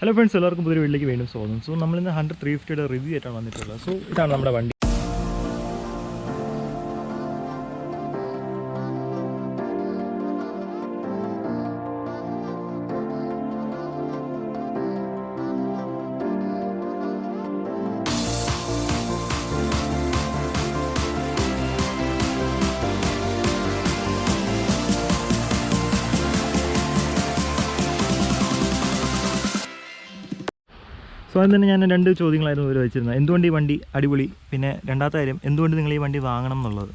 Hello friends, എല്ലാവർക്കും പുതിയ വീട്ടിലേക്ക് വീണ്ടും സ്വാഗതം. സോ നമ്മളിന്ന് ഹണ്ടർ 350യുടെ റിവ്യൂ ആയിട്ടാണ് വന്നിട്ടുള്ളത്. സോ ഇതാണ് നമ്മുടെ വണ്ടി. സോ അതിന് തന്നെ ഞാൻ രണ്ട് ചോദ്യങ്ങളായിരുന്നു ഇവർ വെച്ചിരുന്നത്. എന്തുകൊണ്ട് ഈ വണ്ടി അടിപൊളി, പിന്നെ രണ്ടാമത്തെ കാര്യം എന്തുകൊണ്ട് നിങ്ങൾ ഈ വണ്ടി വാങ്ങണം എന്നുള്ളത്.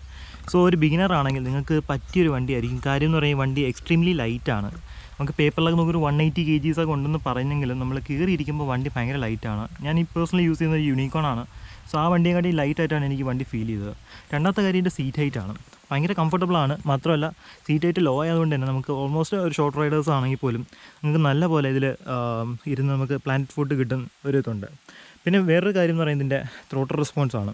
സോ ഒരു ബിഗിനർ ആണെങ്കിൽ നിങ്ങൾക്ക് പറ്റിയൊരു വണ്ടിയായിരിക്കും. കാര്യം എന്ന് പറയുന്നത് വണ്ടി എക്സ്ട്രീംലി ലൈറ്റാണ്. നമുക്ക് പേപ്പറിലൊക്കെ നമുക്കൊരു 180 kgs ഒക്കെ ഉണ്ടെന്ന് പറഞ്ഞെങ്കിലും നമ്മൾ കയറിയിരിക്കുമ്പോൾ വണ്ടി ഭയങ്കര ലൈറ്റാണ്. ഞാൻ ഈ പേഴ്സണലി യൂസ് ചെയ്യുന്നത് യൂണിക്കോണാണ്. സോ ആ വണ്ടിയെക്കാട്ടി ലൈറ്റായിട്ടാണ് എനിക്ക് വണ്ടി ഫീൽ ചെയ്തത്. രണ്ടാമത്തെ കാര്യം ഇതിൻ്റെ സീറ്റ് ഹൈറ്റാണ്. ഭയങ്കര കംഫർട്ടബിളാണ്. മാത്രമല്ല സീറ്റ് ഹൈറ്റ് ലോ ആയതുകൊണ്ട് തന്നെ നമുക്ക് ഓൾമോസ്റ്റ് ഒരു ഷോർട്ട് റൈഡേഴ്സ് ആണെങ്കിൽ പോലും നമുക്ക് നല്ല പോലെ ഇതിൽ ഇരുന്ന് നമുക്ക് പ്ലാനറ്റ് ഫുഡ് കിട്ടുന്ന ഒരു ഇതുണ്ട്. പിന്നെ വേറൊരു കാര്യം എന്ന് പറയുന്നത് ഇതിൻ്റെ ത്രോട്ടൽ റെസ്പോൺസാണ്.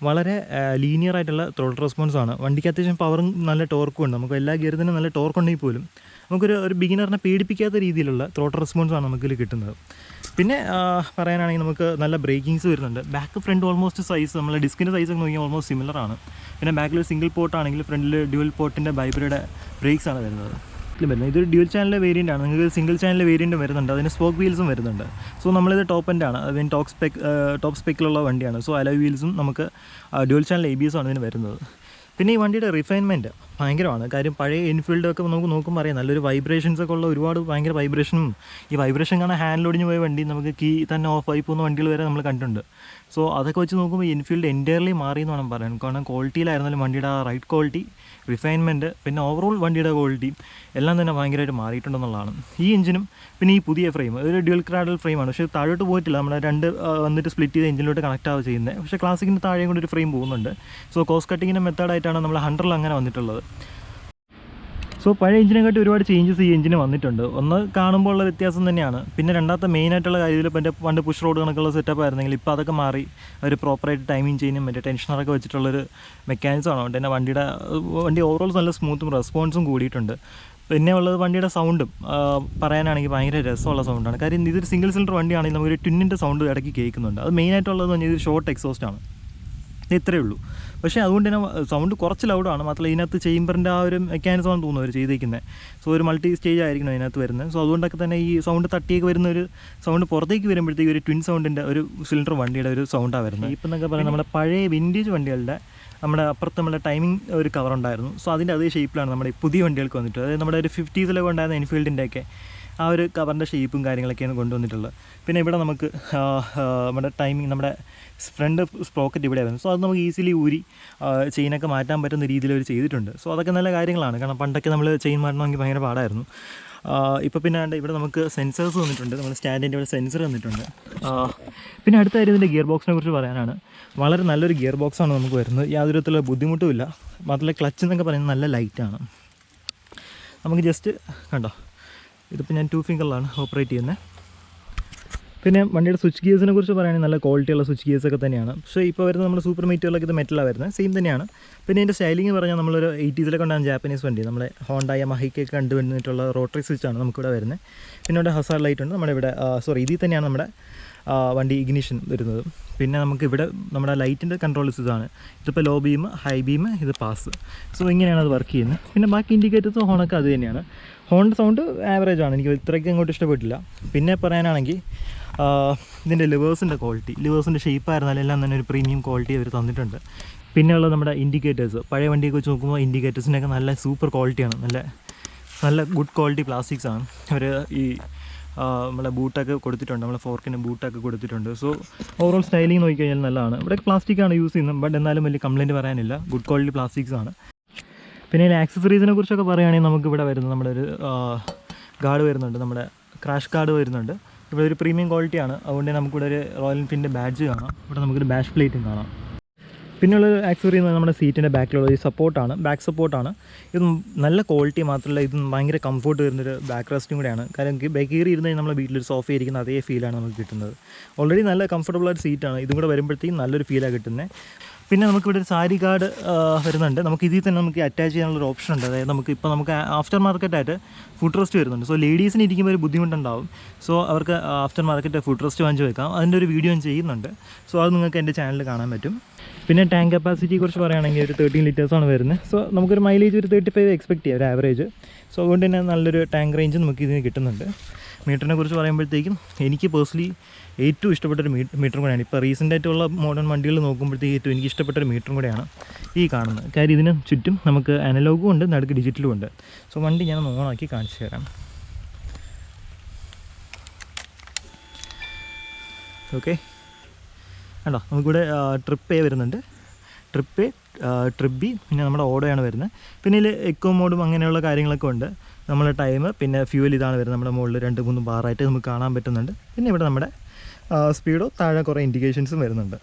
വളരെ ലീനിയർ ആയിട്ടുള്ള ത്രോട്ടൽ റെസ്പോൺസാണ്. വണ്ടിക്ക് അത്യാവശ്യം പവറും നല്ല ടോർക്കും ഉണ്ട്. നമുക്ക് എല്ലാ ഗിയറിനും നല്ല ടോർക്ക് ഉണ്ടെങ്കിൽ പോലും നമുക്കൊരു ബിഗിനറിനെ പേടിപ്പിക്കാത്ത രീതിയിലുള്ള ത്രോട്ടൽ റെസ്പോൺസാണ് നമുക്കിതിൽ കിട്ടുന്നത്. പിന്നെ പറയാനാണെങ്കിൽ നമുക്ക് നല്ല ബ്രേക്കിങ്സ് വരുന്നുണ്ട്. ബാക്ക് ഫ്രണ്ട് ഓൾമോസ്റ്റ് സൈസ് നമ്മൾ ഡിസ്കിൻ്റെ സൈസൊക്കെ നോക്കിയാൽ ഓൾമോസ്റ്റ് സിമിലറാണ്. പിന്നെ ബാക്കിൽ സിംഗിൾ പോർട്ടാണെങ്കിൽ ഫ്രണ്ടിൽ ഡ്യുവൽ പോർട്ടിൻ്റെ വൈബ്രയുടെ ബ്രേക്സാണ് വരുന്നത്. ഇതൊരു ഡ്യുവൽ ചാനൽ വേരിയൻ്റ് ആണ്. നിങ്ങൾക്ക് സിംഗിൾ ചാനൽ വേരിയൻറ്റും വരുന്നുണ്ട്. അതിന് സ്പോക്ക് വീൽസും വരുന്നുണ്ട്. സോ നമ്മളിത് ടോപ്പ് എൻഡാണ്, അതിന് ടോപ്പ് സ്പെക്കിലുള്ള വണ്ടിയാണ്. സോ അലോയ് വീൽസും നമുക്ക് ഡ്യുവൽ ചാനൽ ABS ആണ് ഇതിന് വരുന്നത്. പിന്നെ ഈ വണ്ടിയുടെ റിഫൈൻമെൻറ്റ് ഭയങ്കരമാണ്. കാര്യം പഴയ എൻഫീൽഡൊക്കെ നമുക്ക് നോക്കുമ്പോൾ അറിയാം, നല്ലൊരു വൈബ്രേഷൻസൊക്കെ ഉള്ള ഒരുപാട് ഭയങ്കര വൈബ്രേഷനും ഈ വൈബ്രേഷൻ കാണാൻ ഹാൻഡിൽ ഒടിഞ്ഞ് പോയ വണ്ടി നമുക്ക് കീ തന്നെ ഓഫ് ആയി പോകുന്ന വണ്ടികൾ വരെ നമ്മൾ കണ്ടിട്ടുണ്ട്. സോ അതൊക്കെ വെച്ച് നോക്കുമ്പോൾ എൻഫീൽഡ് എൻറ്റയർലി മാറി എന്ന് വേണം പറയാൻ. കാരണം ക്വാളിറ്റിയിലായിരുന്നാലും വണ്ടിയുടെ ആ റൈഡ് ക്വാളിറ്റി, റിഫൈൻമെൻറ്റ്, പിന്നെ ഓവറോൾ വണ്ടിയുടെ ക്വാളിറ്റി എല്ലാം തന്നെ ഭയങ്കരമായിട്ട് മാറിയിട്ടുണ്ടെന്നുള്ളതാണ്. ഈ എഞ്ചിനും പിന്നെ ഈ പുതിയ ഫ്രെയിം ഒരു ഡ്യുവൽ ക്രാഡൽ ഫ്രെയിമാണ്. പക്ഷേ താഴോട്ട് പോയിട്ടില്ല. നമ്മൾ രണ്ട് വന്നിട്ട് സ്പ്ലിറ്റ് ചെയ്ത് എഞ്ചിനിലോട്ട് കണക്ട് ആവുക ചെയ്യുന്നത്. പക്ഷേ ക്ലാസിക്കിന് താഴെയും കൂടി ഒരു ഫ്രെയിം പോകുന്നുണ്ട്. സോ കോസ്റ്റ് കട്ടിങ്ങിൻ്റെ മെത്തേഡായിട്ടാണ് നമ്മൾ ഹണ്ടറിൽ അങ്ങനെ വന്നിട്ടുള്ളത്. സോ പഴയ എഞ്ചിനെക്കാട്ടി ഒരുപാട് ചേഞ്ചസ് ഈ എഞ്ചിന് വന്നിട്ടുണ്ട്. ഒന്ന് കാണുമ്പോൾ ഉള്ള വ്യത്യാസം തന്നെയാണ്. പിന്നെ രണ്ടാമത്തെ മെയിനായിട്ടുള്ള കാര്യത്തിൽ പണ്ട് പുഷ് റോഡ് കണക്കുള്ള സെറ്റപ്പ് ആയിരുന്നെങ്കിൽ ഇപ്പോൾ അതൊക്കെ മാറി ഒരു പ്രോപ്പറായിട്ട് ടൈമിങ് ചെയ്യുന്നതും മറ്റേ ടെൻഷനറൊക്കെ വെച്ചിട്ടുള്ളൊരു മെക്കാനിസമാണ്. അതുകൊണ്ട് തന്നെ വണ്ടി ഓവറോൾ നല്ല സ്മൂത്തും റെസ്പോൺസും കൂടിയിട്ടുണ്ട്. പിന്നെ ഉള്ളത് വണ്ടിയുടെ സൗണ്ടും പറയാനാണെങ്കിൽ ഭയങ്കര രസമുള്ള സൗണ്ടാണ്. കാര്യം ഇതൊരു സിംഗിൾ സിലിണ്ടർ വണ്ടിയാണെങ്കിൽ നമുക്കൊരു ട്വിന്നിൻ്റെ സൗണ്ട് ഇടയ്ക്ക് കേൾക്കുന്നുണ്ട്. അത് മെയിനായിട്ടുള്ളതെന്ന് പറഞ്ഞാൽ ഇതൊരു ഷോർട്ട് എക്സോസ്റ്റാണ്. ഇത്രയേ ഉള്ളൂ. പക്ഷേ അതുകൊണ്ട് തന്നെ സൗണ്ട് കുറച്ച് ലൗഡാണ്. മാത്രമല്ല ഇതിനകത്ത് ചേമ്പറിൻ്റെ ആ ഒരു മെക്കാനിസമാണ് തോന്നുന്നു അവർ ചെയ്തേക്കുന്നത്. സോ ഒരു മൾട്ടി സ്റ്റേജ് ആയിരിക്കണം അതിനകത്ത് വരുന്നത്. സോ അതുകൊണ്ടൊക്കെ തന്നെ ഈ സൗണ്ട് തട്ടിയൊക്കെ വരുന്ന ഒരു സൗണ്ട് പുറത്തേക്ക് വരുമ്പോഴത്തേക്ക് ഒരു ട്വിൻ സൗണ്ടിൻ്റെ ഒരു സിലിണ്ടർ വണ്ടിയുടെ ഒരു സൗണ്ടാണ് വരുന്നത്. ഇപ്പം എന്നൊക്കെ പറയുന്നത് നമ്മുടെ പഴയ വിൻറ്റേജ് വണ്ടികളുടെ നമ്മുടെ അപ്പുറത്ത് നമ്മുടെ ടൈമിംഗ് ഒരു കവറുണ്ടായിരുന്നു. സോ അതിൻ്റെ അതേ ഷേപ്പിലാണ് നമ്മുടെ പുതിയ വണ്ടികൾക്ക് വന്നിട്ട്. അതായത് നമ്മുടെ ഒരു 50s ഉണ്ടായിരുന്ന എൻഫീൽഡിൻ്റെയൊക്കെ ആ ഒരു കവറിൻ്റെ ഷേപ്പും കാര്യങ്ങളൊക്കെയാണ് കൊണ്ടുവന്നിട്ടുള്ളത്. പിന്നെ ഇവിടെ നമുക്ക് നമ്മുടെ ടൈമിംഗ്, നമ്മുടെ ഫ്രണ്ട് സ്പ്രോക്കറ്റ് ഇവിടെ വരുന്നത്. സോ അത് നമുക്ക് ഈസിലി ഊരി ചെയിനൊക്കെ മാറ്റാൻ പറ്റുന്ന രീതിയിൽ അവർ ചെയ്തിട്ടുണ്ട്. സോ അതൊക്കെ നല്ല കാര്യങ്ങളാണ്. കാരണം പണ്ടൊക്കെ നമ്മൾ ചെയിൻ മാറ്റണമെങ്കിൽ ഭയങ്കര പാടായിരുന്നു. ഇപ്പോൾ പിന്നെ ഇവിടെ നമുക്ക് സെൻസേഴ്സ് വന്നിട്ടുണ്ട്. നമ്മുടെ സ്റ്റാൻഡിൻ്റെ ഇവിടെ സെൻസർ വന്നിട്ടുണ്ട്. പിന്നെ അടുത്ത കാര്യം ഇതിൻ്റെ ഗിയർ ബോക്സിനെ കുറിച്ച് പറയാനാണ്. വളരെ നല്ലൊരു ഗിയർ ബോക്സാണ് നമുക്ക് വരുന്നത്. യാതൊരു വിധത്തിലുള്ള ബുദ്ധിമുട്ടുമില്ല. മാത്രമല്ല ക്ലച്ച് എന്നൊക്കെ പറയുന്നത് നല്ല ലൈറ്റാണ്. നമുക്ക് ജസ്റ്റ് കണ്ടോ, ഇതിപ്പോൾ ഞാൻ 2 ഫിംഗറിലാണ് ഓപ്പറേറ്റ് ചെയ്യുന്നത്. പിന്നെ വണ്ടിയുടെ സ്വിച്ച് ഗിയേഴ്സിനെ കുറിച്ച് പറയുകയാണെങ്കിൽ നല്ല ക്വാളിറ്റിയുള്ള സ്വിച്ച് ഗിയേഴ്സൊക്കെ തന്നെയാണ്. പക്ഷേ ഇപ്പോൾ വരുന്നത് നമ്മുടെ സൂപ്പർ മീറ്ററിലൊക്കെ ഇത് മെറ്റലാണ് വരുന്നത്. സെയിം തന്നെയാണ്. പിന്നെ ഇതിൻ്റെ സ്റ്റൈലിംഗ് പറഞ്ഞാൽ നമ്മളൊരു 80s കൊണ്ടാണ് ജാപ്പനീസ് വണ്ടി. നമ്മുടെ ഹോണ്ടായ മഹിക്കൊക്കെ കണ്ടുവന്നിട്ടുള്ള റോട്ടറി സ്വിച്ചാണ് നമുക്കിവിടെ വരുന്നത്. പിന്നെ ഇവിടെ ഹസാർഡ് ലൈറ്റ് ഉണ്ട്. നമ്മുടെ ഇവിടെ ഇതിൽ തന്നെയാണ് നമ്മുടെ വണ്ടി ഇഗ്നിഷൻ വരുന്നത്. പിന്നെ നമുക്കിവിടെ നമ്മുടെ ലൈറ്റിൻ്റെ കൺട്രോൾ ഇതാണ്. ഇതിപ്പോൾ ലോ ബീം, ഹൈ ബീം, ഇത് പാസ്. സോ ഇങ്ങനെയാണ് അത് വർക്ക് ചെയ്യുന്നത്. പിന്നെ ബാക്കി ഇൻഡിക്കേറ്റേഴ്സും ഹോണൊക്കെ അത് തന്നെയാണ്. ഹോണിൻ്റെ സൗണ്ട് ആവറേജ് ആണ്. എനിക്ക് ഇത്രയ്ക്ക് അങ്ങോട്ട് ഇഷ്ടപ്പെട്ടില്ല. പിന്നെ പറയാനാണെങ്കിൽ ഇതിൻ്റെ ലിവേഴ്സിൻ്റെ ക്വാളിറ്റി, ലിവേഴ്സിൻ്റെ ഷേപ്പായിരുന്നാലും എല്ലാം തന്നെ ഒരു പ്രീമിയം ക്വാളിറ്റി അവർ തന്നിട്ടുണ്ട്. പിന്നെയുള്ളത് നമ്മുടെ ഇൻഡിക്കേറ്റേഴ്സ്, പഴയ വണ്ടിയൊക്കെ വെച്ച് നോക്കുമ്പോൾ ഇൻഡിക്കേറ്റേഴ്സിൻ്റെയൊക്കെ നല്ല സൂപ്പർ ക്വാളിറ്റിയാണ്. നല്ല ഗുഡ് ക്വാളിറ്റി പ്ലാസ്റ്റിക്സ് ആണ്. അവർ ഈ നമ്മളെ ബൂട്ടൊക്കെ കൊടുത്തിട്ടുണ്ട്. നമ്മളെ ഫോർക്കിന് ബൂട്ടൊക്കെ കൊടുത്തിട്ടുണ്ട്. സോ ഓവറോൾ സ്റ്റൈലിംഗ് നോക്കിക്കഴിഞ്ഞാൽ നല്ലതാണ്. ഇവിടെ പ്ലാസ്റ്റിക്കാണ് യൂസ് ചെയ്യുന്നത്. ബട്ട് എന്നാലും വലിയ കംപ്ലയിൻറ്റ് പറയാനില്ല. ഗുഡ് ക്വാളിറ്റി പ്ലാസ്റ്റിക്സ് ആണ്. പിന്നെ ഇതിൽ ആക്സസറീസിനെ കുറിച്ചൊക്കെ പറയുകയാണെങ്കിൽ നമുക്കിവിടെ വരുന്നത് നമ്മുടെ ഒരു ഗാർഡ് വരുന്നുണ്ട്. നമ്മുടെ ക്രാഷ് ഗാർഡ് വരുന്നുണ്ട്. ഇവിടെ ഒരു പ്രീമിയം ക്വാളിറ്റിയാണ്. അതുകൊണ്ട് നമുക്കിവിടെ ഒരു റോയൽ എൻഫീൽഡിൻ്റെ ബാഡ്ജ് കാണാം. ഇവിടെ നമുക്കൊരു ബാഷ് പ്ലേറ്റും കാണാം. പിന്നെയുള്ള ആക്സസറി എന്ന് നമ്മുടെ സീറ്റിൻ്റെ ബാക്കിലുള്ള ഈ സപ്പോർട്ടാണ്, ബാക്ക് സപ്പോർട്ടാണ്. ഇത് നല്ല ക്വാളിറ്റി മാത്രമല്ല, ഇത് ഭയങ്കര കംഫോർട്ട് വരുന്നൊരു ബാക്ക് റെസ്റ്റും കൂടെയാണ്. കാരണം കയറി ഇരുന്ന് കഴിഞ്ഞാൽ നമ്മുടെ വീട്ടിലൊരു സോഫ ഇരിക്കുന്ന അതേ ഫീലാണ് നമുക്ക് കിട്ടുന്നത്. ഓൾറെഡി നല്ല കംഫർട്ടബിളായിട്ട് സീറ്റാണ്. ഇതും കൂടെ വരുമ്പോഴത്തേക്കും നല്ലൊരു ഫീലാണ് കിട്ടുന്നത്. പിന്നെ നമുക്കിവിടെ ഒരു സാരി കാർഡ് വരുന്നുണ്ട്. നമുക്ക് ഇതിൽ തന്നെ നമുക്ക് അറ്റാച്ച് ചെയ്യാനുള്ളൊരു ഓപ്ഷൻ ഉണ്ട്. അതായത് നമുക്ക് ആഫ്റ്റർ മാർക്കറ്റായിട്ട് ഫുഡ് റെസ്റ്റ് വരുന്നുണ്ട്. സോ ലേഡീസിന് ഇരിക്കുമ്പോൾ ഒരു ബുദ്ധിമുട്ടുണ്ടാവും. സോ അവർക്ക് ആഫ്റ്റർ മാർക്കറ്റ് ഫുഡ് റെസ്റ്റ് വാങ്ങിച്ച് വെക്കാം. അതിൻ്റെ ഒരു വീഡിയോ ഞാൻ ചെയ്യുന്നുണ്ട്. സോ അത് നിങ്ങൾക്ക് എൻ്റെ ചാനലിൽ കാണാൻ പറ്റും. പിന്നെ ടാങ്ക് കപ്പാസിറ്റിയെ കുറിച്ച് പറയുകയാണെങ്കിൽ ഒരു 13 ലിറ്റേഴ്സാണ് വരുന്നത്. സോ നമുക്കൊരു മൈലേജ് ഒരു 35 എക്സ്പെക്ട് ചെയ്യാം, ഒരു ആവറേജ്. സോ അതുകൊണ്ട് തന്നെ നല്ലൊരു ടാങ്ക് റേഞ്ച് നമുക്ക് ഇതിന് കിട്ടുന്നുണ്ട്. മീറ്ററിനെ കുറിച്ച് പറയുമ്പോഴത്തേക്കും എനിക്ക് പേഴ്സണലി ഏറ്റവും ഇഷ്ടപ്പെട്ടൊരു മീറ്റർ കൂടെയാണ്. ഇപ്പോൾ റീസെൻ്റായിട്ടുള്ള മോഡേൺ വണ്ടികൾ നോക്കുമ്പോഴത്തേക്ക് ഏറ്റവും എനിക്ക് ഇഷ്ടപ്പെട്ടൊരു മീറ്ററും കൂടെയാണ് ഈ കാണുന്നത്. കാര്യം ഇതിന് ചുറ്റും നമുക്ക് അനലോഗും ഉണ്ട്, നടുക്ക് ഡിജിറ്റലും ഉണ്ട്. സോ വണ്ടി ഞാൻ ഓണാക്കി കാണിച്ചു തരാം. ഓക്കെ, കണ്ടോ നമുക്കിവിടെ ട്രിപ്പ് എ വരുന്നുണ്ട്, ട്രിപ്പ് എ, ട്രിപ്പ് ബി, പിന്നെ നമ്മുടെ ഓടോയാണ് വരുന്നത്. പിന്നെ ഇതിൽ എക്കോ മോഡും അങ്ങനെയുള്ള കാര്യങ്ങളൊക്കെ ഉണ്ട്. നമ്മുടെ ടൈം, പിന്നെ ഫ്യൂവൽ ഇതാണ് വരുന്നത്. നമ്മുടെ മുകളിൽ 2-3 ബാറായിട്ട് നമുക്ക് കാണാൻ പറ്റുന്നുണ്ട്. പിന്നെ ഇവിടെ നമ്മുടെ സ്പീഡോ താഴെ കുറേ ഇൻഡിക്കേഷൻസും വരുന്നുണ്ട്.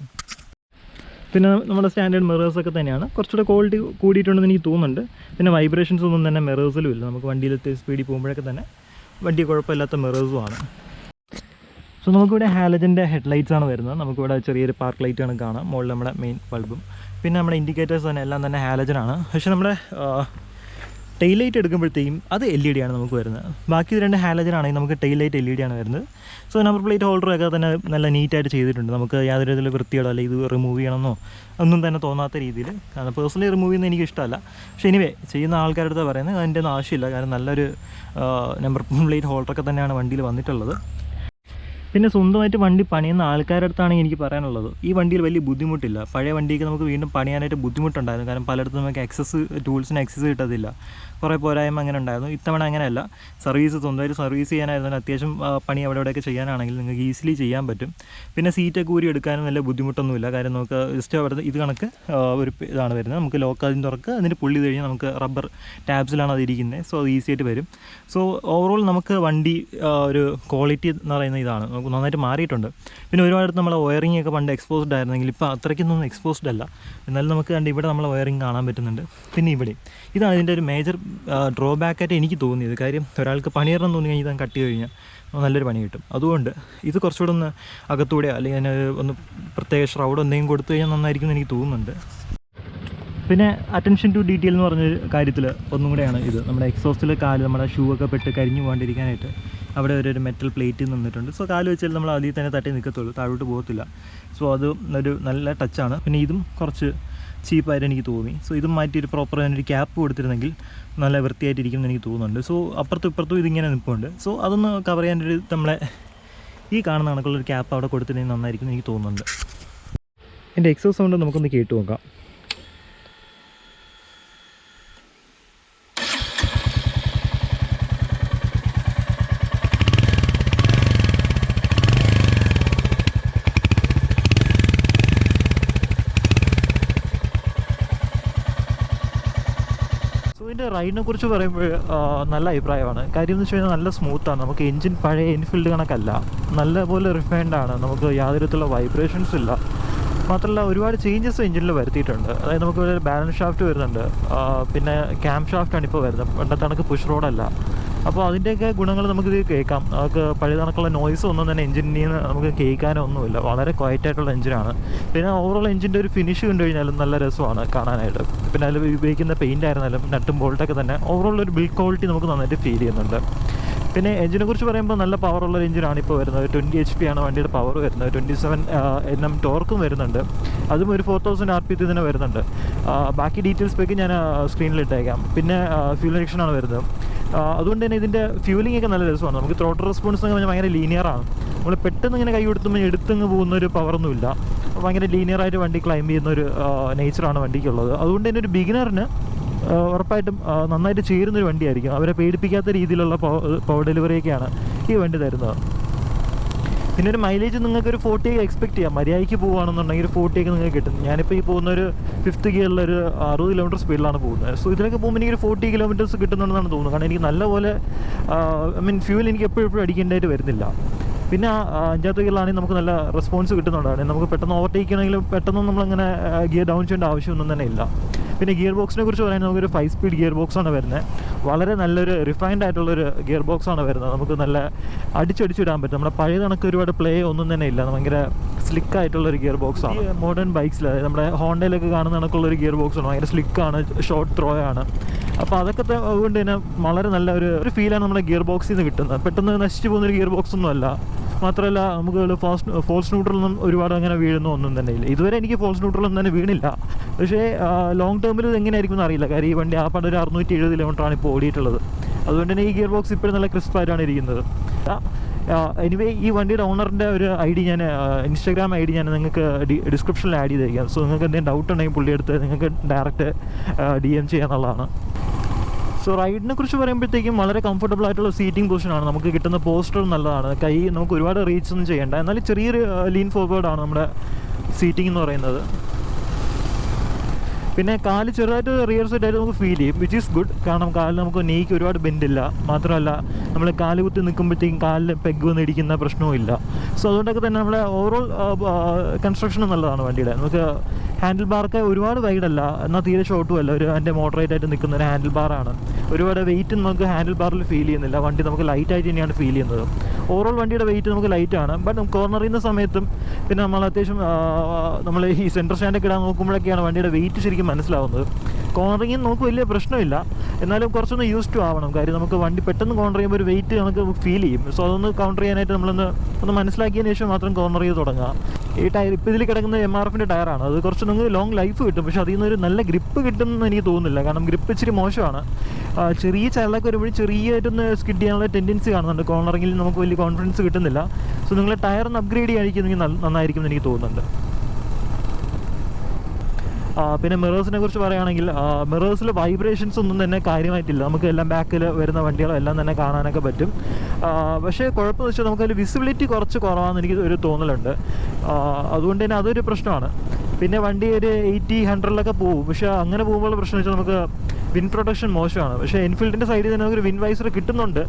പിന്നെ നമ്മുടെ സ്റ്റാൻഡേർഡ് മിറേഴ്സൊക്കെ തന്നെയാണ്. കുറച്ചുകൂടെ ക്വാളിറ്റി കൂടിയിട്ടുണ്ടെന്ന് എനിക്ക് തോന്നുന്നുണ്ട്. പിന്നെ വൈബ്രേഷൻസ് ഒന്നും തന്നെ മിറേഴ്സിലും ഇല്ല. നമുക്ക് വണ്ടിയിലത്തെ സ്പീഡിൽ പോകുമ്പോഴൊക്കെ തന്നെ വണ്ടി കുഴപ്പമില്ലാത്ത മിറേഴ്സുമാണ്. സോ നമുക്കിവിടെ ഹാലജൻ്റെ ഹെഡ്ലൈറ്റ്സ് ആണ് വരുന്നത്. നമുക്കിവിടെ ചെറിയൊരു പാർക്ക് ലൈറ്റാണ് കാണാം, മുകളിൽ നമ്മുടെ മെയിൻ ബൾബും. പിന്നെ നമ്മുടെ ഇൻഡിക്കേറ്റേഴ്സ് തന്നെ എല്ലാം തന്നെ ഹാലജനാണ്. പക്ഷേ നമ്മുടെ ടെയിൽ ലൈറ്റ് എടുക്കുമ്പോഴത്തേക്കും അത് LED ആണ് നമുക്ക് വരുന്നത്. ബാക്കി 2 ഹാലജൻ ആണെങ്കിൽ നമുക്ക് ടെയിൽ ലൈറ്റ് LED ആണ് വരുന്നത്. സോ നമ്പർ പ്ലേറ്റ് ഹോൾഡറൊക്കെ തന്നെ നല്ല നീറ്റായിട്ട് ചെയ്തിട്ടുണ്ട്. നമുക്ക് യാതൊരു വിധത്തിലുള്ള വൃത്തിയോടോ അല്ലെങ്കിൽ ഇത് റിമൂവ് ചെയ്യണമെന്നോ ഒന്നും തന്നെ തോന്നാത്ത രീതിയിൽ. കാരണം പേഴ്സണലി റിമൂവ് ചെയ്യുന്നത് എനിക്ക് ഇഷ്ടമല്ല. പക്ഷേ എനിവേ ചെയ്യുന്ന ആൾക്കാരുടെ അടുത്ത് പറയുന്നത് അതിൻ്റെ ഒന്നും ആവശ്യമില്ല. കാരണം നല്ലൊരു നമ്പർ പ്ലേറ്റ് ഹോൾഡറൊക്കെ തന്നെയാണ് വണ്ടിയിൽ വന്നിട്ടുള്ളത്. പിന്നെ സ്വന്തമായിട്ട് വണ്ടി പണിയുന്ന ആൾക്കാരുടെ അടുത്താണെങ്കിൽ എനിക്ക് പറയാനുള്ളത്, ഈ വണ്ടിയിൽ വലിയ ബുദ്ധിമുട്ടില്ല. പഴയ വണ്ടിക്ക് നമുക്ക് വീണ്ടും പണിയാനായിട്ട് ബുദ്ധിമുട്ടുണ്ടായിരുന്നു. കാരണം പലയിടത്തും നമുക്ക് ടൂൾസിന് ആക്സസ് കിട്ടത്തില്ല, കുറേ പോരായ്മ അങ്ങനെ ഉണ്ടായിരുന്നു. ഇത്തവണ അങ്ങനെയല്ല. സ്വന്തമായിട്ട് സർവീസ് ചെയ്യാനായിരുന്നു. അത്യാവശ്യം പണി അവിടെ ഇവിടെയൊക്കെ ചെയ്യാനാണെങ്കിൽ നിങ്ങൾക്ക് ഈസിലി ചെയ്യാൻ പറ്റും. പിന്നെ സീറ്റൊക്കെ ഊരി എടുക്കാനും നല്ല ബുദ്ധിമുട്ടൊന്നുമില്ല. കാര്യം നമുക്ക് ജസ്റ്റ് അവിടെ ഇത് കണക്ക് ഒരു ഇതാണ് വരുന്നത്. നമുക്ക് ലോക്ക് അതിന് തുറക്കുക, അതിന് പുള്ളി കഴിഞ്ഞാൽ നമുക്ക് റബ്ബർ ടാബ്സിലാണ് അതിരിക്കുന്നത്. സോ അത് ഈസി ആയിട്ട് വരും. സോ ഓവറോൾ നമുക്ക് വണ്ടി ഒരു ക്വാളിറ്റി എന്ന് പറയുന്ന ഇതാണ്, നമുക്ക് നന്നായിട്ട് മാറിയിട്ടുണ്ട്. പിന്നെ ഒരുപാട് നമ്മളെ വയറിംഗ് ഒക്കെ പണ്ട് എക്സ്പോസ്ഡ് ആയിരുന്നെങ്കിൽ ഇപ്പോൾ അത്രയ്ക്കൊന്നും എക്സ്പോസ്ഡ് അല്ല. എന്നാലും നമുക്ക് കണ്ട് ഇവിടെ നമ്മളെ വയറിംഗ് കാണാൻ പറ്റുന്നുണ്ട്. പിന്നെ ഇവിടെ ഇതാണ് ഇതിൻ്റെ ഒരു മേജർ ഡ്രോബാക്കായിട്ട് എനിക്ക് തോന്നിയത്. കാര്യം ഒരാൾക്ക് പണിയറണം തോന്നി കഴിഞ്ഞാൽ ഇതാണ് കട്ട് കഴിഞ്ഞാൽ നല്ലൊരു പണി കിട്ടും. അതുകൊണ്ട് ഇത് കുറച്ചുകൂടെ ഒന്ന് അകത്തൂടെ അല്ലെങ്കിൽ അതിന് ഒന്ന് പ്രത്യേക ഷ്രൗഡ് എന്തെങ്കിലും കൊടുത്തു കഴിഞ്ഞാൽ നന്നായിരിക്കും എന്ന് എനിക്ക് തോന്നുന്നുണ്ട്. പിന്നെ അറ്റൻഷൻ ടു ഡീറ്റെയിൽ എന്ന് പറഞ്ഞ കാര്യത്തിൽ ഒന്നും കൂടെയാണ് ഇത്. നമ്മുടെ എക്സോസ്റ്റിലെ കാല് നമ്മുടെ ഷൂ ഒക്കെ പെട്ട് കരിഞ്ഞു പോകാണ്ടിരിക്കാനായിട്ട് അവിടെ ഒരു മെറ്റൽ പ്ലേറ്റ് നിന്നിട്ടുണ്ട്. സോ കാല് വെച്ചാൽ നമ്മൾ അതിൽ തന്നെ തട്ടി നിൽക്കത്തുള്ളൂ, താഴോട്ട് പോകത്തില്ല. സോ അത് ഒരു നല്ല ടച്ചാണ്. പിന്നെ ഇതും കുറച്ച് ചീപ്പായിട്ട് എനിക്ക് തോന്നി. സോ ഇതും മാറ്റി ഒരു പ്രോപ്പർ അതിനൊരു ക്യാപ്പ് കൊടുത്തിരുന്നെങ്കിൽ നല്ല വൃത്തിയായിട്ടിരിക്കും എന്ന് എനിക്ക് തോന്നുന്നുണ്ട്. സോ അപ്പുറത്തും ഇപ്പുറത്തും ഇതിങ്ങനെ നിൽപ്പുണ്ട്. സോ അതൊന്ന് കവർ ചെയ്യാനൊരു നമ്മളെ ഈ കാണുന്ന കണക്കുള്ളൊരു ക്യാപ്പ് അവിടെ കൊടുത്തിട്ടുണ്ടെങ്കിൽ നന്നായിരിക്കും എന്ന് എനിക്ക് തോന്നുന്നുണ്ട്. എൻ്റെ എക്സോസ് സൗണ്ട് നമുക്കൊന്ന് കേട്ട് നോക്കാം. ഇതിൻ്റെ റൈഡിനെ കുറിച്ച് പറയുമ്പോൾ നല്ല അഭിപ്രായമാണ്. കാര്യം എന്ന് വെച്ച് കഴിഞ്ഞാൽ നല്ല സ്മൂത്താണ്. നമുക്ക് എൻജിൻ പഴയ എൻഫീൽഡ് കണക്കല്ല, നല്ലപോലെ റിഫൈൻഡാണ്. നമുക്ക് യാതൊരു വിധത്തിലുള്ള വൈബ്രേഷൻസ് ഇല്ല. മാത്രമല്ല ഒരുപാട് ചേഞ്ചസ് എഞ്ചിനിൽ വരുത്തിയിട്ടുണ്ട്. അതായത് നമുക്ക് ഒരു ബാലൻസ് ഷാഫ്റ്റ് വരുന്നുണ്ട്, പിന്നെ ക്യാം ഷാഫ്റ്റാണ് ഇപ്പോൾ വരുന്നത്. പണ്ടത്തെ കണക്ക് പുഷ് റോഡല്ല. അപ്പോൾ അതിൻ്റെയൊക്കെ ഗുണങ്ങൾ നമുക്കിത് കേൾക്കാം. നമുക്ക് പഴയ കണക്കുള്ള നോയ്സ് ഒന്നും തന്നെ എഞ്ചിനിൽ നിന്ന് നമുക്ക് കേൾക്കാനോ ഒന്നുമില്ല. വളരെ ക്വയറ്റായിട്ടുള്ള എഞ്ചിനാണ്. പിന്നെ ഓവറോൾ എഞ്ചിൻ്റെ ഒരു ഫിനിഷ് കണ്ടു കഴിഞ്ഞാലും നല്ല രസമാണ് കാണാനായിട്ട്. പിന്നെ അതിൽ ഉപയോഗിക്കുന്ന പെയിൻ്റ് ആയിരുന്നാലും നട്ടും ബോൾട്ടൊക്കെ തന്നെ ഓവറോൾ ഒരു ബിൽഡ് ക്വാളിറ്റി നമുക്ക് നന്നായിട്ട് ഫീൽ ചെയ്യുന്നുണ്ട്. പിന്നെ എഞ്ചിനെ കുറിച്ച് പറയുമ്പോൾ നല്ല പവറുള്ള എഞ്ചിനാണ് ഇപ്പോൾ വരുന്നത്. 20 HP ആണ് വണ്ടിയുടെ പവർ വരുന്നത്. 27 Nm ടോർക്കും വരുന്നുണ്ട്. അതും ഒരു 4000 RPM തന്നെ വരുന്നുണ്ട്. ബാക്കി ഡീറ്റെയിൽസ് പേക്ക് ഞാൻ സ്ക്രീനിലിട്ടേക്കാം. പിന്നെ ഫ്യൂൽ ഇഞ്ചക്ഷനാണ് വരുന്നത്. അതുകൊണ്ട് തന്നെ ഇതിൻ്റെ ഫ്യൂലിംഗ് ഒക്കെ നല്ല രസമാണ്. നമുക്ക് ത്രോട്ടൽ റെസ്പോൺസ് എന്ന് പറഞ്ഞാൽ ഭയങ്കര ലീനിയറാണ്. നമ്മൾ പെട്ടെന്ന് ഇങ്ങനെ കൈ കൊടുത്തുമ്പോൾ എടുത്തങ്ങ് പോകുന്നൊരു പവറൊന്നുമില്ല. ഭയങ്കര ലീനിയറായിട്ട് വണ്ടി ക്ലൈംബ് ചെയ്യുന്നൊരു നേച്ചറാണ് വണ്ടിക്കുള്ളത്. അതുകൊണ്ട് തന്നെ ഒരു ബിഗിനറിന് ഉറപ്പായിട്ടും നന്നായിട്ട് ചേരുന്നൊരു വണ്ടിയായിരിക്കും. അവരെ പേടിപ്പിക്കാത്ത രീതിയിലുള്ള പവർ ഡെലിവറിയൊക്കെയാണ് ഈ വണ്ടി തരുന്നത്. പിന്നെ ഒരു മൈലേജ് നിങ്ങൾക്കൊരു 40 എക്സ്പെക്ട് ചെയ്യാം. മര്യാദയ്ക്ക് പോകുകയാണെന്നുണ്ടെങ്കിൽ ഒരു 40 നിങ്ങൾക്ക് കിട്ടും. ഞാനിപ്പോൾ ഈ പോകുന്നൊരു 5th ഗിയറിലൊരു 60 കിലോമീറ്റർ സ്പീഡിലാണ് പോകുന്നത്. സോ ഇതിലൊക്കെ പോകുമ്പോൾ എനിക്കൊരു 40 കിലോമീറ്റേഴ്സ് കിട്ടുന്നുണ്ടെന്നാണ് തോന്നുന്നത്. കാരണം എനിക്ക് നല്ലപോലെ ഫ്യൂൽ എനിക്ക് എപ്പോഴും അടിക്കേണ്ടതായിട്ട് വരുന്നില്ല. പിന്നെ 5th ഗിയറിലാണെങ്കിൽ നമുക്ക് നല്ല റെസ്പോൺസ് കിട്ടുന്നുണ്ടാണ്. നമുക്ക് പെട്ടെന്ന് ഓവർടേക്ക് ചെയ്യണമെങ്കിൽ പെട്ടെന്ന് നമ്മളങ്ങനെ ഗിയർ ഡൗൺ ചെയ്യേണ്ട ആവശ്യമൊന്നും തന്നെ ഇല്ല. പിന്നെ ഗിയർ ബോക്സിനെ കുറിച്ച് പറയാൻ നമുക്കൊരു 5 സ്പീഡ് ഗിയർ ബോക്സാണ് വരുന്നത്. വളരെ നല്ലൊരു റിഫൈൻഡ് ആയിട്ടുള്ളൊരു ഗിയർ ബോക്സാണ് വരുന്നത്. നമുക്ക് നല്ല അടിച്ചടിച്ചിടാൻ പറ്റും. നമ്മുടെ പഴയ കണക്ക് ഒരുപാട് പ്ലേ ഒന്നും തന്നെ ഇല്ല. ഭയങ്കര സ്ലിക്കായിട്ടുള്ളൊരു ഗിയർ ബോക്സാണ്. മോഡേൺ ബൈക്സിൽ നമ്മുടെ ഹോണ്ടയിലൊക്കെ കാണുന്ന കണക്കുള്ളൊരു ഗിയർ ബോക്സാണ്. ഭയങ്കര സ്ലിക്കാണ്, ഷോർട്ട് ത്രോ ആണ്. അപ്പോൾ അതൊക്കെ അതുകൊണ്ട് തന്നെ വളരെ നല്ല ഒരു ഫീലാണ് നമ്മുടെ ഗിയർ ബോക്സിൽ നിന്ന് കിട്ടുന്നത്. പെട്ടെന്ന് നശിച്ചു പോകുന്നൊരു ഗിയർ ബോക്സ് ഒന്നും അല്ല. മാത്രമല്ല നമുക്ക് ഫോൾസ് ന്യൂട്രലൊന്നും ഒരുപാട് അങ്ങനെ വീഴുന്ന ഒന്നും തന്നെ ഇല്ല. ഇതുവരെ എനിക്ക് ഫോൾസ് ന്യൂട്രലൊന്നും തന്നെ വീണില്ല. പക്ഷേ ലോങ് ടേമിൽ ഇത് എങ്ങനെയായിരിക്കും എന്ന് അറിയില്ല. കാര്യം ഈ വണ്ടി ആ പണ്ട് ഒരു 670 കിലോമീറ്ററാണ് ഇപ്പോൾ ഓടിയിട്ടുള്ളത്. അതുകൊണ്ട് തന്നെ ഈ ഗിയർ ബോക്സ് ഇപ്പോഴും നല്ല ക്രിസ്പായിട്ടാണ് ഇരിക്കുന്നത്. എനിവേ ഈ വണ്ടിയുടെ ഓണറിൻ്റെ ഒരു ID ഞാൻ ഇൻസ്റ്റാഗ്രാം ID ഞാൻ നിങ്ങൾക്ക് ഡിസ്ക്രിപ്ഷനിൽ ആഡ് ചെയ്തിരിക്കാം. സോ നിങ്ങൾക്ക് എന്തെങ്കിലും ഡൗട്ട് ഉണ്ടെങ്കിൽ പുള്ളിയെടുത്ത് നിങ്ങൾക്ക് ഡയറക്റ്റ് DM ചെയ്യാന്നുള്ളതാണ്. സോ റൈഡിനെ കുറിച്ച് പറയുമ്പോഴത്തേക്കും വളരെ കംഫർട്ടബിൾ ആയിട്ടുള്ള സീറ്റിംഗ് പൊസിഷനാണ്. നമുക്ക് കിട്ടുന്ന പോസ്റ്റർ നല്ലതാണ്. കൈ നമുക്ക് ഒരുപാട് റീച്ച് ഒന്നും ചെയ്യേണ്ട. എന്നാലും ചെറിയൊരു ലീൻ ഫോർവേഡാണ് നമ്മുടെ സീറ്റിംഗ് എന്ന് പറയുന്നത്. പിന്നെ കാല് ചെറുതായിട്ട് റിയർ സൈഡായിട്ട് നമുക്ക് ഫീൽ ചെയ്യും, വിച്ച് ഈസ് ഗുഡ്. കാരണം കാലിൽ നമുക്ക് നീക്ക് ഒരുപാട് ബെൻഡില്ല. മാത്രമല്ല നമ്മൾ കാല് കുത്തി നിൽക്കുമ്പോഴത്തേക്കും കാലിൽ പെഗ് വന്ന് ഇടിക്കുന്ന പ്രശ്നവും ഇല്ല. സോ അതുകൊണ്ടൊക്കെ തന്നെ നമ്മുടെ ഓവറോൾ കൺസ്ട്രക്ഷനും നല്ലതാണ് വണ്ടിയുടെ. നമുക്ക് ഹാൻഡിൽ ബാറൊക്കെ ഒരുപാട് വൈഡല്ല, എന്നാൽ തീരെ ഷോർട്ടും അല്ല. അതിൻ്റെ മോഡറേറ്റ് ആയിട്ട് നിൽക്കുന്ന ഒരു ഹാൻഡിൽ ബാറാണ്. ഒരുപാട് വെയിറ്റ് നമുക്ക് ഹാൻഡിൽ ബാറിൽ ഫീൽ ചെയ്യുന്നില്ല. വണ്ടി നമുക്ക് ലൈറ്റായിട്ട് തന്നെയാണ് ഫീൽ ചെയ്യുന്നത്. ഓവറോൾ വണ്ടിയുടെ വെയിറ്റ് നമുക്ക് ലൈറ്റാണ്. ബട്ട് നമുക്ക് കോർണർ ചെയ്യുന്ന സമയത്തും പിന്നെ നമ്മൾ അത്യാവശ്യം നമ്മൾ ഈ സെൻറ്റർ സ്റ്റാൻഡൊക്കെ ഇടാൻ നോക്കുമ്പോഴൊക്കെയാണ് വണ്ടിയുടെ വെയിറ്റ് ശരിക്കും മനസ്സിലാവുന്നത്. കോർണറിങ്ങിന് നമുക്ക് വലിയ പ്രശ്നമില്ല, എന്നാലും കുറച്ചൊന്ന് യൂസ് ടു ആവണം. കാര്യം നമുക്ക് വണ്ടി പെട്ടെന്ന് കോർണർ ചെയ്യുമ്പോൾ ഒരു വെയിറ്റ് നമുക്ക് ഫീൽ ചെയ്യും. സോ അതൊന്ന് കൗണ്ടർ ചെയ്യാനായിട്ട് നമ്മളൊന്ന് മനസ്സിലാക്കിയതിന് ശേഷം മാത്രം കോർണർ ചെയ്ത് തുടങ്ങുക. ഈ ടയർ ഇപ്പോൾ ഇതിൽ കിടക്കുന്ന MRFിൻ്റെ ടയറാണ്. അത് കുറച്ച് നമുക്ക് ലോങ് ലൈഫ് കിട്ടും. പക്ഷേ അതിൽ നിന്നൊരു നല്ല ഗ്രിപ്പ് കിട്ടുമെന്ന് എനിക്ക് തോന്നുന്നില്ല. കാരണം ഗ്രിപ്പ് ഇച്ചിരി മോശമാണ്. ചെറിയ ചരലൊക്കെ വരുമ്പോഴും ചെറിയായിട്ടൊന്ന് സ്കിഡ് ചെയ്യാനുള്ള ടെൻഡൻസി കാണുന്നുണ്ട്. കോർണറിങ്ങിൽ നമുക്ക് വലിയ കോൺഫിഡൻസ് കിട്ടുന്നില്ല. സോ നിങ്ങൾ ടയറിന് അപ്ഗ്രേഡ് ചെയ്യാനിരിക്കുന്നെങ്കിൽ നന്നായിരിക്കും എന്ന് എനിക്ക് തോന്നുന്നുണ്ട്. പിന്നെ മിറേഴ്സിനെ കുറിച്ച് പറയുകയാണെങ്കിൽ മിറേഴ്സിൽ വൈബ്രേഷൻസ് ഒന്നും തന്നെ കാര്യമായിട്ടില്ല. നമുക്ക് എല്ലാം ബാക്കിൽ വരുന്ന വണ്ടികളെല്ലാം തന്നെ കാണാനൊക്കെ പറ്റും. പക്ഷേ കുഴപ്പമെന്ന് വെച്ചാൽ നമുക്കതിൽ വിസിബിലിറ്റി കുറച്ച് കുറവാണെന്ന് എനിക്ക് ഒരു തോന്നലുണ്ട്. അതുകൊണ്ട് തന്നെ അതൊരു പ്രശ്നമാണ്. പിന്നെ വണ്ടി ഒരു 80-100 പോകും. പക്ഷേ അങ്ങനെ പോകുമ്പോൾ പ്രശ്നം വെച്ചാൽ നമുക്ക് വിൻ പ്രൊട്ടക്ഷൻ മോശമാണ്. പക്ഷേ എൻഫീൽഡിൻ്റെ സൈഡിൽ തന്നെ നമുക്കൊരു വിൻ വൈസർ കിട്ടുന്നുണ്ട്,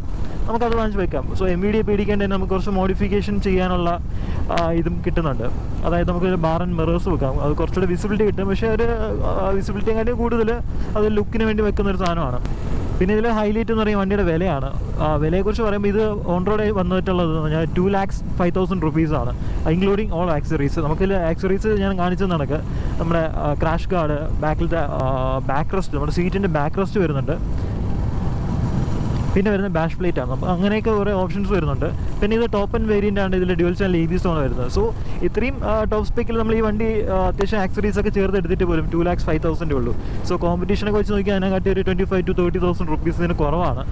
നമുക്കത് വാങ്ങിച്ച് വെക്കാം. സോ MVD പേടിക്കേണ്ട തന്നെ നമുക്ക് കുറച്ച് മോഡിഫിക്കേഷൻ ചെയ്യാനുള്ള ഇതും കിട്ടുന്നുണ്ട്. അതായത് നമുക്കൊരു ബാർ ആൻഡ് മിറേഴ്സ് വെക്കാം. അത് കുറച്ചുകൂടി വിസിബിലിറ്റി കിട്ടും. പക്ഷേ ഒരു വിസിബിലിറ്റിയെക്കാട്ടും കൂടുതൽ അത് ലുക്കിന് വേണ്ടി വെക്കുന്നൊരു സാധനമാണ്. പിന്നെ ഇതിൽ ഹൈലൈറ്റ് എന്ന് പറയുന്നത് വണ്ടിയുടെ വിലയാണ്. വിലയെക്കുറിച്ച് പറയുമ്പോൾ ഇത് ഓൺ റോഡ് വന്നിട്ടുള്ളത് 2,05,000 rupees ഇൻക്ലൂഡിങ് ഓൾ ആക്സറീസ്. നമുക്കിതിൽ ആക്സറീസ് ഞാൻ കാണിച്ചത് നടക്ക് നമ്മുടെ ക്രാഷ് ഗാർഡ്, ബാക്കിലത്തെ ബാക്ക് റെസ്റ്റ്, നമ്മുടെ സീറ്റിൻ്റെ ബാക്ക് റെസ്റ്റ് വരുന്നുണ്ട്. പിന്നെ വരുന്നത് ബാഷ് പ്ലേറ്റ് ആണ്. അപ്പോൾ അങ്ങനെയൊക്കെ കുറേ ഓപ്ഷൻസ് വരുന്നുണ്ട്. പിന്നെ ഇത് ടോപ്പ് ആൻഡ് വേരിയൻ്റ് ആണ്. ഇതിൽ ഡ്യുവൽ ചാനൽ ABS ആണ് വരുന്നത്. സോ ഇത്രയും ടോപ്പ് സ്പെക്കിൽ നമ്മൾ ഈ വണ്ടി അത്യാവശ്യം ആക്സറീസ് ഒക്കെ ചേർത്ത് എടുത്തിട്ട് പോലും 2,05,000 ഉള്ളൂ. സോ കോമ്പറ്റീഷനൊക്കെ വെച്ച് നോക്കിയാൽ അതിനെക്കാട്ടി ഒരു 25,000 to 30,000 rupees കുറവാണ്.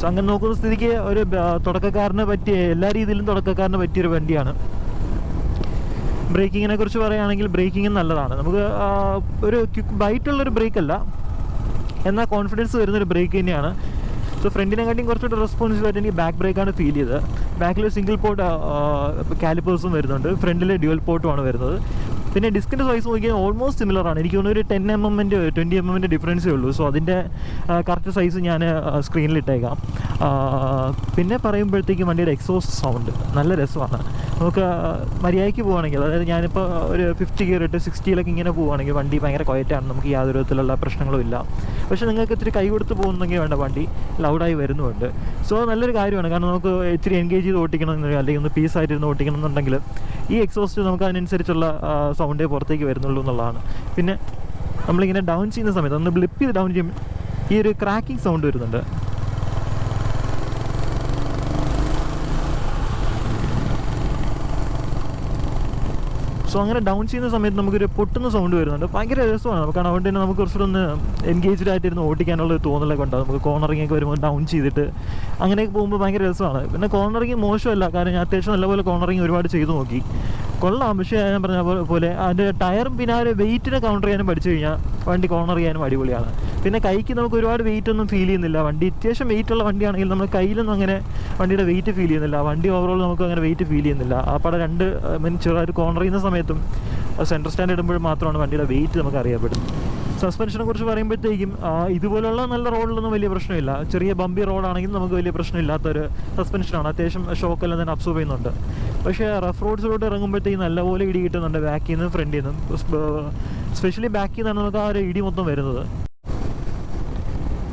സോ അങ്ങനെ നോക്കുന്ന സ്ഥിതിക്ക് ഒരു തുടക്കക്കാരന് പറ്റിയ, എല്ലാ രീതിയിലും തുടക്കക്കാരന് പറ്റിയൊരു വണ്ടിയാണ്. ബ്രേക്കിങ്ങിനെ കുറിച്ച് പറയുകയാണെങ്കിൽ ബ്രേക്കിങ് നല്ലതാണ്. നമുക്ക് ഒരു ക്വിക്ക് ബൈറ്റുള്ളൊരു ബ്രേക്കല്ല, എന്നാൽ കോൺഫിഡൻസ് വരുന്നൊരു ബ്രേക്ക് തന്നെയാണ്. സോ ഫ്രണ്ടിനെക്കാട്ടിയും കുറച്ചുകൂടി റെസ്പോൺസീവായിട്ട് എനിക്ക് ബാക്ക് ബ്രേക്കാണ് ഫീൽ ചെയ്തത്. ബാക്കിൽ സിംഗിൾ പോർട്ട് കാലിപ്പേഴ്സും വരുന്നുണ്ട്, ഫ്രണ്ടിൽ ഡ്യുവൽ പോർട്ടുമാണ് വരുന്നത്. പിന്നെ ഡിസ്കിൻ്റെ സൈസ് നോക്കിയാൽ ഓൾമോസ്റ്റ് സിമിലറാണ്. എനിക്ക് തോന്നുന്നു ഒരു 10 mm 20 mm ഡിഫറൻസേ ഉള്ളൂ. സോ അതിൻ്റെ കറക്റ്റ് സൈസ് ഞാൻ സ്ക്രീനിൽ ഇട്ടേക്കാം. പിന്നെ പറയുമ്പോഴത്തേക്കും വണ്ടിയുടെ എക്സോസ്റ്റ് സൗണ്ട് നല്ല രസമാണ്. നമുക്ക് മര്യാദയ്ക്ക് പോവുകയാണെങ്കിൽ, അതായത് ഞാനിപ്പോൾ ഒരു 50 ഗിയർ ഇട്ട് 60 ഇങ്ങനെ പോവുകയാണെങ്കിൽ വണ്ടി ഭയങ്കര ക്വയറ്റാണ്, നമുക്ക് യാതൊരു വിധത്തിലുള്ള പ്രശ്നങ്ങളും ഇല്ല. പക്ഷേ നിങ്ങൾക്ക് ഇത്തിരി കൈ കൊടുത്ത് പോകുന്നെങ്കിൽ വേണ്ട, വണ്ടി ലൗഡായി വരുന്നുണ്ട്. സോ നല്ലൊരു കാര്യമാണ്. കാരണം നമുക്ക് ഇത്തിരി എൻഗേജ് ചെയ്ത് ഓട്ടിക്കണം അല്ലെങ്കിൽ ഒന്ന് പീസായിട്ടിരുന്ന് ഓട്ടിക്കണം എന്നുണ്ടെങ്കിൽ ഈ എക്സോസ്റ്റ് നമുക്ക് അതിനനുസരിച്ചുള്ള സൗണ്ടേ പുറത്തേക്ക് വരുന്നുള്ളൂ എന്നുള്ളതാണ്. പിന്നെ നമ്മളിങ്ങനെ ഡൗൺ ചെയ്യുന്ന സമയത്ത് ഒന്ന് ബ്ലിപ്പ് ചെയ്ത് ഡൗൺ ചെയ്യുമ്പോൾ ഈ ഒരു ക്രാക്കിംഗ് സൗണ്ട് വരുന്നുണ്ട്. സോ അങ്ങനെ ഡൗൺ ചെയ്യുന്ന സമയത്ത് നമുക്കൊരു പൊട്ടുന്ന സൗണ്ട് വരുന്നുണ്ട്. ഭയങ്കര രസമാണ് നമുക്ക്. അതുകൊണ്ട് തന്നെ നമുക്ക് കുറച്ചുകൂടെ ഒന്ന് എൻഗേജ്ഡ് ആയിട്ടിരുന്ന് ഓടിക്കാനുള്ള ഒരു തോന്നലൊക്കെ ഉണ്ടാകും. നമുക്ക് കോർണറിങ് ഒക്കെ വരുമ്പോൾ ഡൗൺ ചെയ്തിട്ട് അങ്ങനെയൊക്കെ പോകുമ്പോൾ ഭയങ്കര രസമാണ്. പിന്നെ കോർണറിങ് മോശമല്ല, കാരണം ഞാൻ അത്യാവശ്യം നല്ലപോലെ കോർണറിങ് ഒരുപാട് ചെയ്ത് നോക്കി, കൊള്ളാം. പക്ഷേ ഞാൻ പറഞ്ഞ പോലെ അതിൻ്റെ ടയറും പിന്നെ ആ ഒരു വെയിറ്റിനെ കൗണ്ടർ ചെയ്യാനും പഠിച്ചു കഴിഞ്ഞാൽ വണ്ടി കോർണർ ചെയ്യാനും അടിപൊളിയാണ്. പിന്നെ കൈക്ക് നമുക്ക് ഒരുപാട് വെയിറ്റ് ഒന്നും ഫീൽ ചെയ്യുന്നില്ല. വണ്ടി അത്യാവശ്യം വെയിറ്റുള്ള വണ്ടിയാണെങ്കിൽ നമ്മൾ കയ്യിലൊന്നും അങ്ങനെ വണ്ടിയുടെ വെയിറ്റ് ഫീൽ ചെയ്യുന്നില്ല. വണ്ടി ഓവറോൾ നമുക്ക് അങ്ങനെ വെയിറ്റ് ഫീൽ ചെയ്യുന്നില്ല. ആ പടം ചെറുതായിട്ട് കോർണർ ചെയ്യുന്ന സമയത്തും സെൻട്രൽ സ്റ്റാൻഡ് ഇടുമ്പോഴും മാത്രമാണ് വണ്ടിയുടെ വെയിറ്റ് നമുക്ക് അറിയപ്പെടുന്നത്. സസ്പെൻഷനെ കുറിച്ച് പറയുമ്പോഴത്തേക്കും ഇതുപോലുള്ള നല്ല റോഡിലൊന്നും വലിയ പ്രശ്നമില്ല. ചെറിയ ബമ്പി റോഡാണെങ്കിൽ നമുക്ക് വലിയ പ്രശ്നമില്ലാത്തൊരു സസ്പെൻഷനാണ്. അത്യാവശ്യം ഷോക്കെല്ലാം തന്നെ അബ്സോർബ് ചെയ്യുന്നുണ്ട്. പക്ഷേ റഫ് റോഡ്സിലോട്ട് ഇറങ്ങുമ്പോഴത്തേക്കും നല്ലപോലെ ഇടി കിട്ടുന്നുണ്ട് ബാക്കിൽ നിന്നും ഫ്രണ്ടിൽ നിന്നും. സ്പെഷ്യലി ബാക്കിൽ നിന്നാണ് നമുക്ക് ആ ഒരു ഇടി മൊത്തം വരുന്നത്.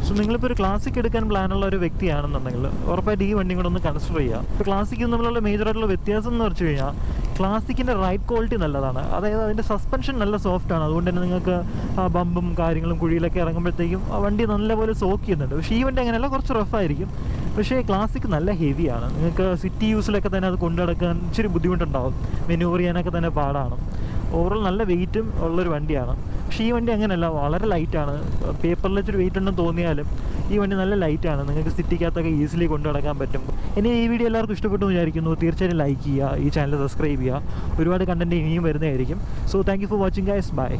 സോ നിങ്ങളിപ്പോൾ ഒരു ക്ലാസിക് എടുക്കാൻ പ്ലാനുള്ള ഒരു വ്യക്തിയാണെന്നുണ്ടെങ്കിൽ ഉറപ്പായിട്ട് ഈ വണ്ടിയും കൂടെ ഒന്ന് കൺസിഡർ ചെയ്യുക. ഇപ്പോൾ ക്ലാസിക്കും തമ്മിലുള്ള മേജറായിട്ടുള്ള വ്യത്യാസം എന്ന് വെച്ച് കഴിഞ്ഞാൽ ക്ലാസിക്കിൻ്റെ റൈഡ് ക്വാളിറ്റി നല്ലതാണ്. അതായത് അതിൻ്റെ സസ്പെൻഷൻ നല്ല സോഫ്റ്റാണ്. അതുകൊണ്ട് തന്നെ നിങ്ങൾക്ക് ആ ബമ്പും കാര്യങ്ങളും കുഴിയിലൊക്കെ ഇറങ്ങുമ്പോഴത്തേക്കും ആ വണ്ടി നല്ലപോലെ സോക്ക് ചെയ്യുന്നുണ്ട്. പക്ഷേ ഈ വണ്ടി അങ്ങനെയല്ല, കുറച്ച് റഫായിരിക്കും. പക്ഷേ ക്ലാസിക് നല്ല ഹെവിയാണ്. നിങ്ങൾക്ക് സിറ്റി യൂസിലൊക്കെ തന്നെ അത് കൊണ്ടു നടക്കാൻ ഇച്ചിരി ബുദ്ധിമുട്ടുണ്ടാകും. മെനൂവർ ചെയ്യാനൊക്കെ തന്നെ പാടാണ്. ഓവറോൾ നല്ല വെയിറ്റും ഉള്ളൊരു വണ്ടിയാണ്. പക്ഷേ ഈ വണ്ടി അങ്ങനെയല്ല, വളരെ ലൈറ്റാണ്. പേപ്പറിൽ ഇച്ചിരി വെയിറ്റ് ഉണ്ടെന്ന് തോന്നിയാലും ഈ വണ്ടി നല്ല ലൈറ്റാണ്. നിങ്ങൾക്ക് സിറ്റിക്കകത്തൊക്കെ ഈസിലി കൊണ്ടു നടക്കാൻ പറ്റും. ഇനി ഈ വീഡിയോ എല്ലാവർക്കും ഇഷ്ടപ്പെട്ടു എന്ന് വിചാരിക്കുന്നു. തീർച്ചയായും ലൈക്ക് ചെയ്യുക, ഈ ചാനൽ സബ്സ്ക്രൈബ് ചെയ്യുക. ഒരുപാട് കണ്ടൻറ്റ് ഇനിയും വരുന്നതായിരിക്കും. So thank you for watching guys. By.